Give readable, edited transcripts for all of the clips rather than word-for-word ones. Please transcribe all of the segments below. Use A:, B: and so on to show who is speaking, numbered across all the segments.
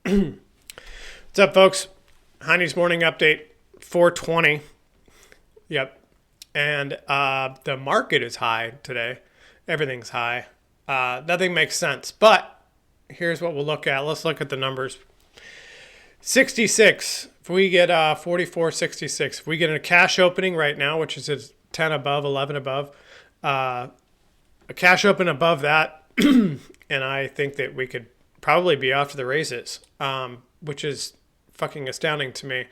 A: What's up, folks? Heine's morning update, 420. Yep. And the market is high today. Everything's high. Nothing makes sense. But here's what we'll look at. Let's look at the numbers. 66. If we get 44.66, if we get a cash opening right now, which is at 10 above, 11 above, a cash open above that, and I think that we could probably be off to the races, which is fucking astounding to me.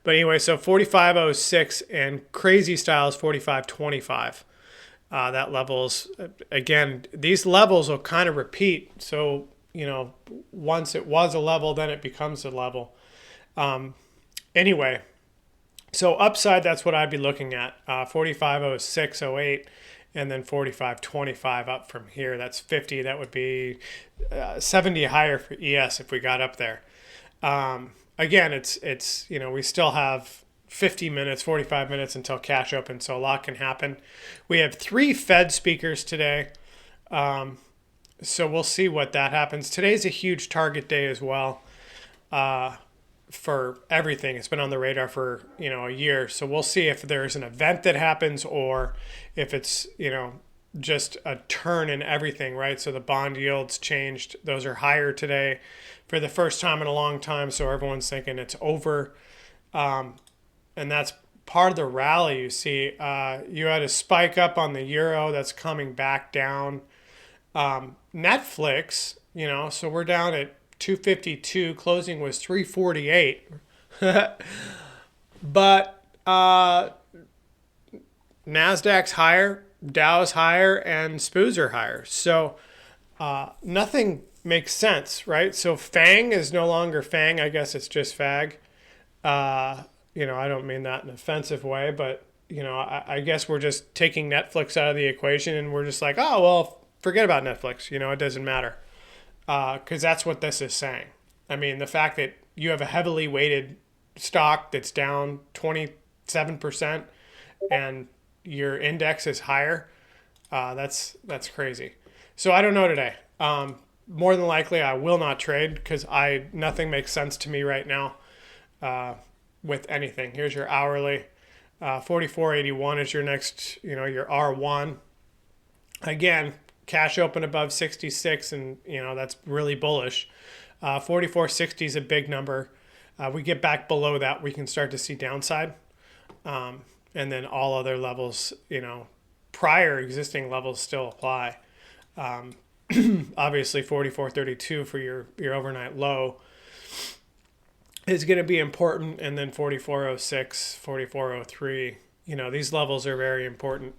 A: But anyway, so 45.06 and crazy styles 45.25. That levels, again, these levels will kind of repeat. So, once it was a level, then it becomes a level. Anyway, so upside, that's what I'd be looking at. 45.06.08. And then 45.25 up from here. That's 50. That would be 70 higher for ES if we got up there. Again, it's we still have 50 minutes, 45 minutes until cash open, so a lot can happen. We have 3 Fed speakers today, so we'll see what that happens. Today's a huge target day as well for everything. It's been on the radar for a year, so we'll see if there's an event that happens or if it's just a turn in everything, right? So the bond yields changed; those are higher today for the first time in a long time. So everyone's thinking it's over, and that's part of the rally. You see, you had a spike up on the euro that's coming back down. Netflix, so we're down at 252, closing was 348. But NASDAQ's higher, Dow's higher, and SPOOs are higher. So nothing makes sense, right? So FANG is no longer FANG. I guess it's just FAG. I don't mean that in an offensive way, but, I guess we're just taking Netflix out of the equation and we're just like, oh, well, forget about Netflix. It doesn't matter. Because that's what this is saying. I mean, the fact that you have a heavily weighted stock that's down 27% and your index is higher, that's crazy. So I don't know today. More than likely, I will not trade because nothing makes sense to me right now with anything. Here's your hourly. 44.81 is your next, your R1. Again, cash open above 66, and that's really bullish. 44.60 is a big number. We get back below that, we can start to see downside, and then all other levels, prior existing levels still apply. Obviously, 44.32 for your overnight low is going to be important, and then 44.06, 44.03. These levels are very important.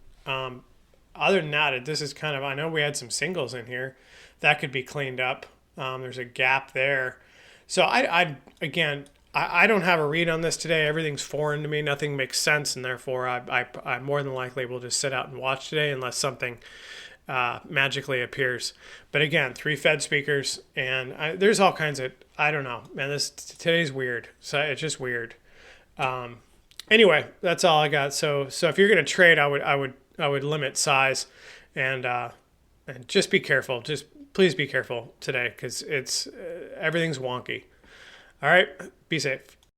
A: Other than that, this is kind of, I know we had some singles in here. That could be cleaned up. There's a gap there. So I don't have a read on this today. Everything's foreign to me. Nothing makes sense. And therefore, I more than likely will just sit out and watch today unless something magically appears. But again, 3 Fed speakers. And there's all kinds of, I don't know. Man, today's weird. So it's just weird. Anyway, that's all I got. So if you're going to trade, I would limit size and just be careful. Just please be careful today because everything's wonky. All right, be safe.